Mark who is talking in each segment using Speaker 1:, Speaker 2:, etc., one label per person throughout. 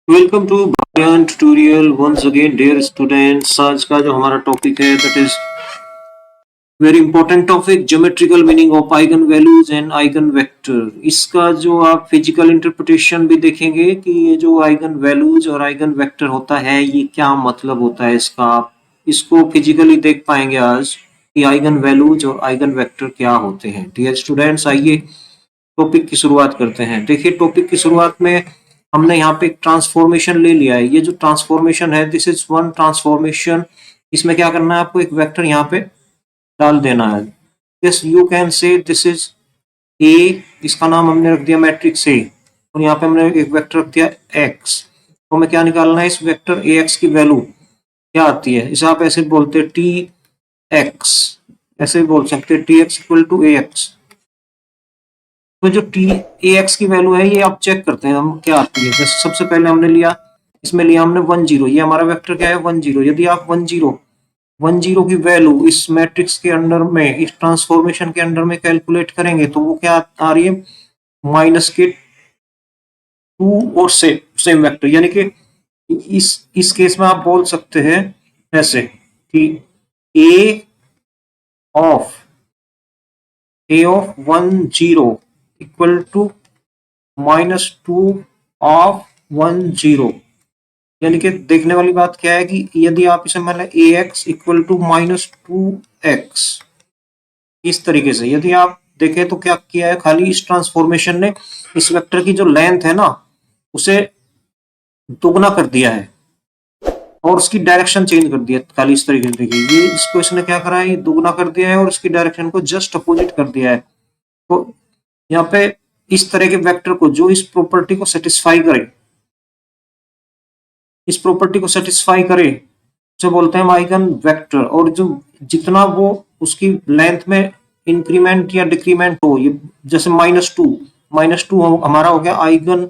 Speaker 1: Welcome to Bhagyan tutorial once again dear students. आज का जो हमारा टॉपिक है that is very important topic, geometrical meaning of eigen values and eigen vector. इसका जो आप फिजिकल इंटरप्रिटेशन भी देखेंगे कि ये जो आइगन वैल्यूज और आइगन वेक्टर होता है ये क्या मतलब होता है इसका, आप इसको फिजिकली देख पाएंगे आज कि आइगन वैल्यूज और आइगन वेक्टर क्या होते हैं। डियर स्टूडेंट्स, आइए टॉपिक की शुरुआत करते हैं। देखिए, टॉपिक की शुरुआत में हमने यहाँ पे एक ट्रांसफॉर्मेशन ले लिया है। ये जो ट्रांसफॉर्मेशन है दिस इज वन ट्रांसफॉर्मेशन। इसमें क्या करना है, आपको एक वेक्टर यहाँ पे डाल देना है। This you can say this is a, इसका नाम हमने रख दिया मैट्रिक्स ए, और यहाँ पे हमने एक वेक्टर रख दिया एक्स। तो हमें क्या निकालना है, इस वेक्टर ए एक्स की वैल्यू क्या आती है। इसे आप ऐसे बोलते हैं टी एक्स, ऐसे भी बोल सकते हैं T X equal to A X. तो जो टी ए एक्स की वैल्यू है ये आप चेक करते हैं हम क्या आती है। जैसे सबसे पहले हमने लिया, इसमें लिया हमने 1 0, ये हमारा वेक्टर क्या है 1 0। यदि आप 1 0 की वैल्यू इस मैट्रिक्स के अंडर में, इस ट्रांसफॉर्मेशन के अंडर में कैलकुलेट करेंगे तो वो क्या आ रही है, माइनस के 2 और सेम वेक्टर। यानी कि इस केस में आप बोल सकते हैं ऐसे कि A of A of 1 0 equal to -2 of 1 0। यानी कि देखने वाली बात क्या है कि यदि आप इसे मान लें ए एक्स इक्वल टू -2x, इस तरीके से यदि आप देखें तो क्या किया है, खाली इस ट्रांसफॉर्मेशन ने इस वेक्टर की जो लेंथ है ना उसे दोगुना कर दिया है और उसकी डायरेक्शन चेंज कर दिया। खाली इस तरीके से देखिए, ये इसको इसने क्या करा है, ये दोगुना कर दिया है और इसकी डायरेक्शन को जस्ट अपोजिट कर दिया है। तो यहाँ पे इस तरह के वेक्टर को जो इस प्रॉपर्टी को सेटिस्फाई करे, इस प्रॉपर्टी को सेटिस्फाई करे उसे बोलते हैं आइगन वेक्टर। और जो जितना वो उसकी लेंथ में इंक्रीमेंट या डिक्रीमेंट हो, ये जैसे -2 हमारा हो गया आइगन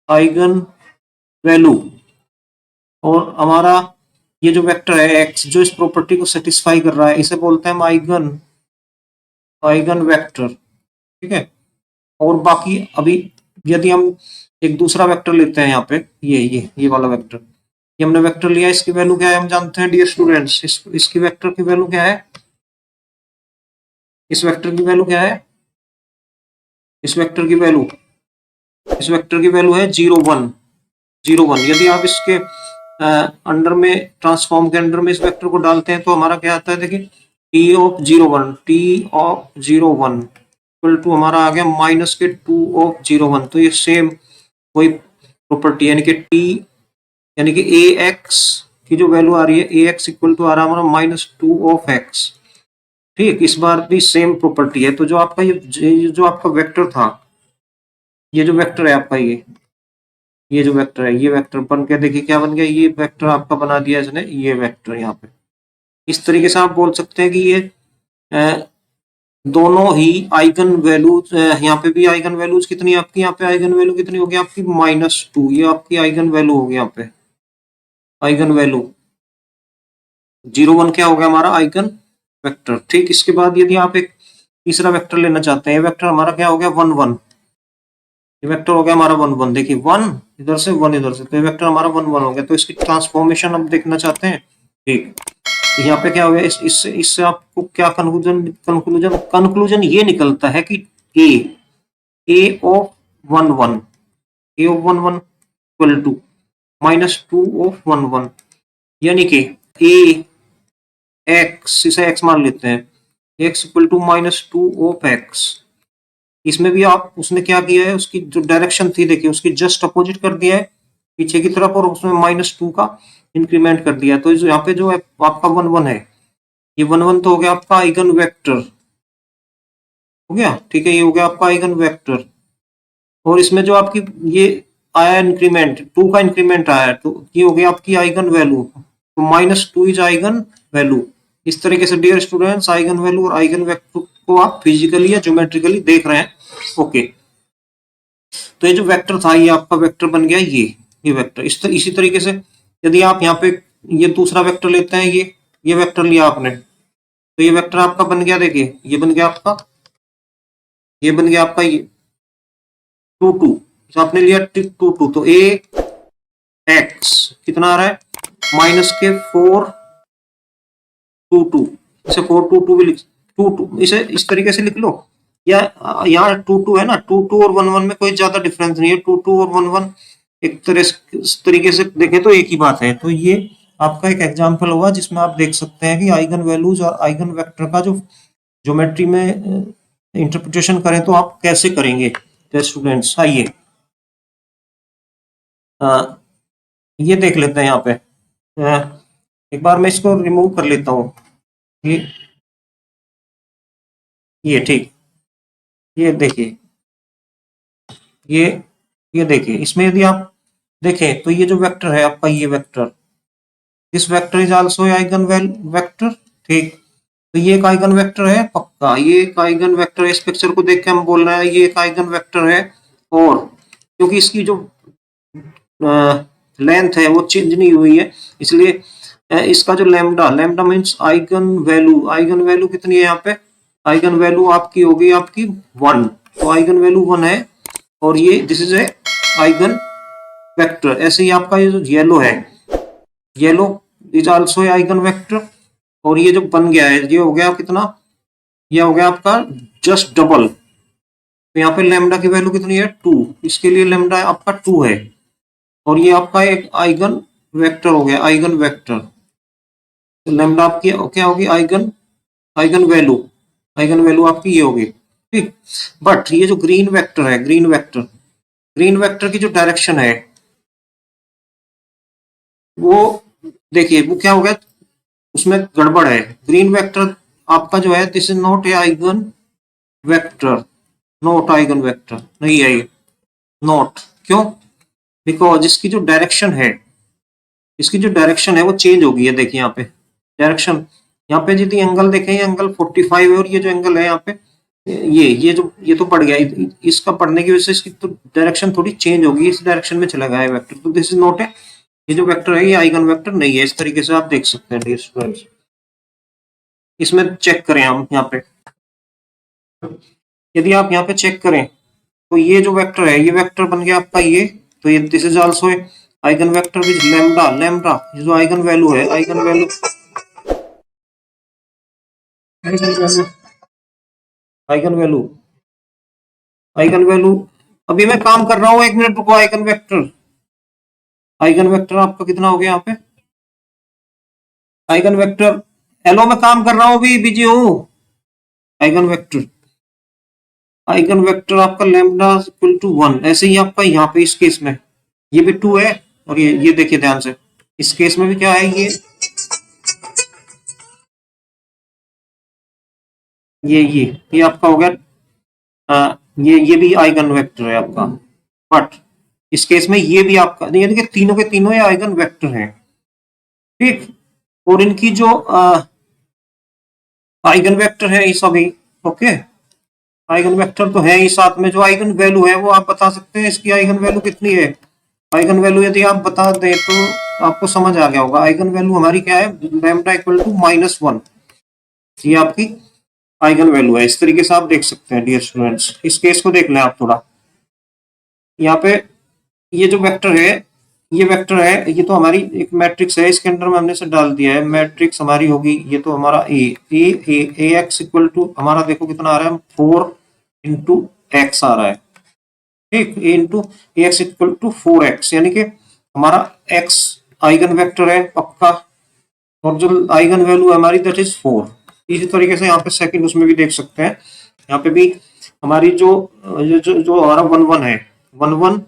Speaker 1: आइगन वैल्यू, और हमारा ये जो वेक्टर है एक्स जो इस प्रॉपर्टी को सेटिस्फाई कर रहा है इसे बोलते हैं आइगन आइगन वेक्टर। ठीक है। और बाकी अभी यदि हम एक दूसरा वेक्टर लेते हैं यहाँ पे, ये वाला वेक्टर, ये हमने वेक्टर लिया, इसकी वैल्यू क्या है हम जानते हैं डियर स्टूडेंट्स। इसकी वेक्टर की वैल्यू क्या है, इस वेक्टर की वैल्यू क्या है, इस वेक्टर की वैल्यू इस वेक्टर की वैल्यू है 0 1 यदि आप इसके अंडर में, ट्रांसफॉर्म के अंडर में इस वेक्टर को डालते हैं तो हमारा क्या आता है, देखिए टी ऑफ 0 1 इक्वल टू हमारा आ गया -2 ऑफ 0 1। तो ये सेम कोई प्रॉपर्टी, यानी कि टी, यानी कि ए एक्स की जो वैल्यू आ रही है ए एक्स इक्वल टू आ रहा है हमारा -2 ऑफ x। ठीक, इस बार भी सेम प्रॉपर्टी है। तो जो आपका ये जो आपका वेक्टर था, ये जो वेक्टर है आपका, ये जो वेक्टर है, ये वेक्टर बन के देखिए क्या बन गया, ये वेक्टर आपका बना दिया इसने, ये वेक्टर यहाँ पे। इस तरीके से आप बोल सकते हैं कि ये दोनों ही आइगन वैल्यूज, यहाँ पे भी आइगन वैल्यूज कितनी आपकी, यहाँ पे आइगन वैल्यू कितनी होगी आपकी -2, ये आपकी आइगन वैल्यू होगी यहाँ पे। आइगन वैल्यू 0 1 क्या हो गया हमारा आइगन वेक्टर। ठीक, इसके बाद यदि आप एक तीसरा वेक्टर लेना चाहते हैं, वेक्टर हमारा क्या हो गया 1 1, ये वेक्टर हो गया हमारा 1 1। देखिए 1 इधर से 1 इधर से, तो ये वेक्टर हमारा 1 1 हो गया। तो इसकी ट्रांसफॉर्मेशन हम देखना चाहते हैं। ठीक, तो यहाँ पे क्या हो गया, इससे इससे आपको क्या कंक्लूजन कंक्लूजन कंक्लूजन ये निकलता है कि A A of 1 1 A of 1 1 equal to -2 of 1 1, यानी कि ए एक्स, इसे एक्स मान लेते हैं, X equal to -2 of x। इसमें भी आप उसने क्या किया है, उसकी जो डायरेक्शन थी देखिए उसकी जस्ट अपोजिट कर दिया है पीछे की तरफ, और उसमें -2 का इंक्रीमेंट कर दिया। तो यहाँ पे जो आपका 1 1 है, ये 1 1 तो हो गया आपका आइगन वेक्टर, हो गया। ठीक है, ये हो गया आपका आइगन वेक्टर। और इसमें जो आपकी ये आया इंक्रीमेंट, 2 का इंक्रीमेंट आया, तो ये हो गया आपकी आइगन वैल्यू। तो -2 इज आइगन वैल्यू। इस तरीके से डियर स्टूडेंट्स आइगन वैल्यू और आइगन वेक्टर को आप फिजिकली या ज्योमेट्रिकली देख रहे हैं। ओके, तो ये जो वेक्टर था ये आपका वेक्टर बन गया, ये वेक्टर। इसी तरीके से यदि आप यहाँ पे ये दूसरा वेक्टर लेते हैं, ये वेक्टर लिया आपने, तो ये वेक्टर आपका बन गया, देखिए ये बन गया आपका, ये बन गया आपका ये 2 2। आपने लिया 2 2, तो ए एक्स कितना आ रहा है, माइनस के 422, इसे 422 भी लिख, 22 इसे इस तरीके से लिख लो, या यहाँ 22 है ना, 22 और 11 में कोई ज्यादा डिफरेंस नहीं है, 22 और 11 एक तरह इस तरीके से देखें तो एक ही बात है। तो ये आपका एक एग्जांपल होगा जिसमें आप देख सकते हैं कि आइगन वैल्यूज और आइगन वेक्टर का जो ज्योमेट्री में इंटरप्रिटेशन करें तो आप कैसे करेंगे। तो स्टूडेंट्स आइए ये देख लेते हैं यहाँ पे, एक बार मैं इसको रिमूव कर लेता हूँ, ये ये ठीक, ये देखिए, ये ये देखिए, इसमें यदि आप देखें तो ये जो वेक्टर है आपका, ये vector, this vector is also eigen vector, ठीक। तो ये एक आइगन वेक्टर है पक्का, ये एक आइगन वेक्टर है, इस पिक्चर को देख के हम बोल रहे हैं ये एक आइगन वेक्टर है। और क्योंकि इसकी जो लेंथ है वो चेंज नहीं हुई है, इसलिए इसका जो lambda, lambda means eigen value, eigen value कितनी है यहाँ पे, आइगन वैल्यू आपकी होगी आपकी 1, तो आइगन वैल्यू 1 है। और ये this is a eigen vector. ऐसे ही आपका ये जो येलो है, yellow is also a eigen vector, और ये जो बन गया है ये हो गया कितना, ये हो गया आपका जस्ट डबल। तो यहाँ पे लेमडा की वैल्यू कितनी है 2, इसके लिए लेमडा आपका 2 है, और ये आपका एक आइगन वेक्टर हो गया, आइगन वेक्टर। तो लेमडा आपकी क्या होगी, eigen, eigen value, eigen value आपकी ये होगी, ठीक। बट ये जो ग्रीन वेक्टर है, ग्रीन वेक्टर, ग्रीन वेक्टर की जो डायरेक्शन है वो देखिए वो क्या हो गया, उसमें गड़बड़ है। ग्रीन वेक्टर आपका जो है this is not a eigen vector, not eigen vector नहीं है ये, नॉट, क्यों, बिकॉज इसकी जो डायरेक्शन है, इसकी जो डायरेक्शन है वो चेंज होगी है, देखिए यहाँ पे डायरेक्शन, यहाँ पे यदि एंगल देखें ये एंगल 45 है, और ये जो एंगल है यहाँ पे ये तो बढ़ गया, इसका बढ़ने की वजह से इसकी तो डायरेक्शन थोड़ी चेंज होगी, इस डायरेक्शन में चला गया है वेक्टर, तो दिस इज नॉट है, ये जो वेक्टर है ये आइगन वेक्टर नहीं है, इस तरीके से आप देख सकते हैं डियर स्टूडेंट्स। इसमें चेक करें हम यहाँ पे, यदि आप यहाँ पे चेक करें तो ये जो वेक्टर है ये वेक्टर बन गया आपका ये, तो ये this is also eigen vector with lambda, lambda ये जो आइगन वैल्यू है, eigen value, eigen value, eigen value, eigen value, अभी मैं काम कर रहा हूँ, 1 मिनट रुको, आइगन वेक्टर, आइगन वेक्टर आपका कितना हो गया यहाँ पे, आइगन वेक्टर, हेलो मैं काम कर रहा हूँ अभी बिजी हूँ, आइगन वेक्टर, आइगन वेक्टर आपका लैम्डा इक्वल टू 1, ऐसे ही आपका यहाँ पे इस केस में ये भी 2 है, और ये देखिए ध्यान से, इस केस में भी क्या है, ये आपका हो गया, ये भी आइगन वेक्टर है आपका, बट इस केस में ये भी आपका, यानी कि तीनों के तीनों ये आइगन वेक्टर हैं, ठीक। और इनकी जो आइगन वेक्टर है ये सभी, ओके, आइगन वेक्टर तो है ही, साथ में जो आइगन वैल्यू है वो आप बता सकते हैं, इसकी आइगन वैल्यू कितनी है, आइगन वैल्यू यदि आप बता दें तो आपको समझ आ गया होगा, आइगन वैल्यू हमारी क्या है, लैम्डा इक्वल टू -1, ये आपकी आइगन वैल्यू है, इस तरीके से आप देख सकते हैं डियर स्टूडेंट्स। इस केस को देख लें आप थोड़ा, यहाँ पे ये जो वेक्टर है, ये वेक्टर है, ये तो हमारी एक मैट्रिक्स है, इसके अंदर में हमने से डाल दिया है, मैट्रिक्स हमारी होगी, ये तो हमारा ए एक्स इक्वल टू हमारा देखो कितना आ रहा है, 4 × x आ रहा है, ठीक, A into x equal to 4x, यानी कि हमारा x आइगन वेक्टर है पक्का, और जो आइगन वैल्यू है हमारी दैट इज 4। इसी तरीके से यहाँ पे सेकंड उसमें भी देख सकते हैं, यहाँ पे भी हमारी जो हमारा 1 1 है, 1 1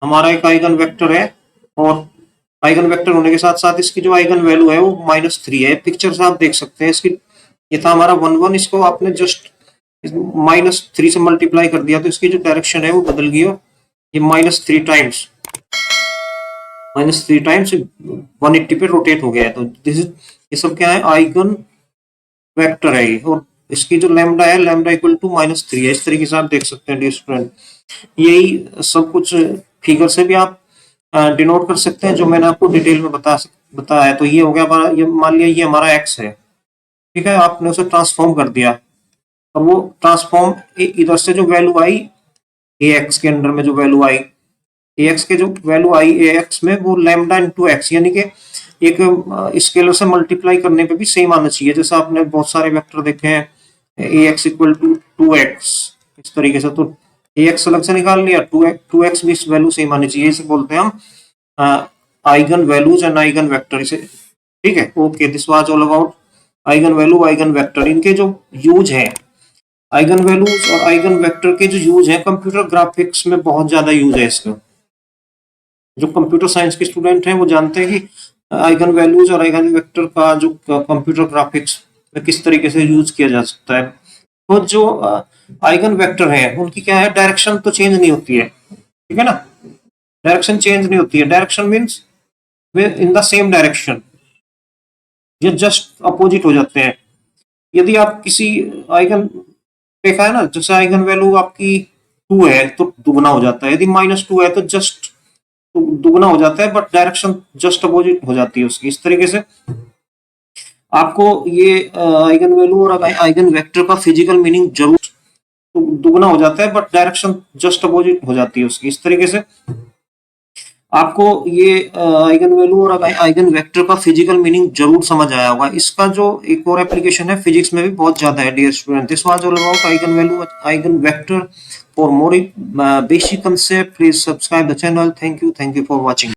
Speaker 1: हमारा एक आइगन वेक्टर है, और आइगन वेक्टर होने के साथ साथ इसकी जो आइगन वैल्यू है वो -3 है, पिक्चर से आप देख सकते हैं इसकी, ये था हमारा 1 1, इसको आपने जस्ट -3 से मल्टीप्लाई कर दिया तो इसकी जो डायरेक्शन है वो बदल गई, ये -3 टाइम्स 180 पे रोटेट हो गया है, तो दिस इज, ये सब क्या है, आइगन वेक्टर है ये, और इसकी जो लैम्डा है, लैम्डा इक्वल टू -3 है, इस तरीके से आप देख सकते हैं डियर स्टूडेंट। यही सब कुछ फिगर से भी आप डिनोट कर सकते हैं जो मैंने आपको डिटेल में बताया है। तो ये हो गया हमारा, ये मान लिया ये हमारा एक्स है, ठीक है, आपने उसे ट्रांसफॉर्म कर दिया, और वो ट्रांसफॉर्म इधर से जो वैल्यू आई ए एक्स के अंदर में जो वैल्यू आई ax के जो वैल्यू आई ax में वो लैम्डा इंटू एक्स, यानी कि एक स्केलर से मल्टीप्लाई करने पे भी सेम आना चाहिए। जैसे आपने बहुत सारे वेक्टर देखे हैं, ax इक्वल टू 2x, इस तरीके से, तो ax अलग से निकाल लिया, 2x भी वैल्यू सेम आनी चाहिए। इसे बोलते हैं हम eigen values and eigen vector, इसे, ठीक है। Okay, this was all about eigen value, eigen vector. इनके जो यूज है, आइगन वैल्यूज और आइगन वेक्टर के जो यूज है कंप्यूटर ग्राफिक्स में बहुत ज्यादा यूज है इसका। जो कंप्यूटर साइंस के स्टूडेंट हैं वो जानते हैं कि आइगन वैल्यूज और आइगन वेक्टर का जो कंप्यूटर ग्राफिक्स में किस तरीके से यूज किया जा सकता है। तो जो आइगन वेक्टर है उनकी क्या है, डायरेक्शन तो चेंज नहीं होती है, ठीक है ना, डायरेक्शन चेंज नहीं होती है। Direction means way in the same direction, ये जस्ट अपोजिट हो जाते हैं। यदि आप किसी आइगन, देखा है ना, जैसे आइगन वैल्यू आपकी 2 है तो दुगना हो जाता है, यदि -2 है तो जस्ट दुगना हो जाता है, बट डायरेक्शन जस्ट अपोजिट हो जाती है उसकी। इस तरीके से आपको ये आइगन वैल्यू और आइगन वेक्टर का फिजिकल मीनिंग जरूर, दुगना हो जाता है बट डायरेक्शन जस्ट अपोजिट हो जाती है उसकी। इस तरीके से आपको ये आइगन वैल्यू और आइगन वेक्टर का फिजिकल मीनिंग जरूर समझ आया होगा। इसका जो एक और एप्लीकेशन है फिजिक्स में भी बहुत ज्यादा है dear student. This was all about eigen value, eigen vector. For more basic concept, please subscribe the channel. Thank you for watching.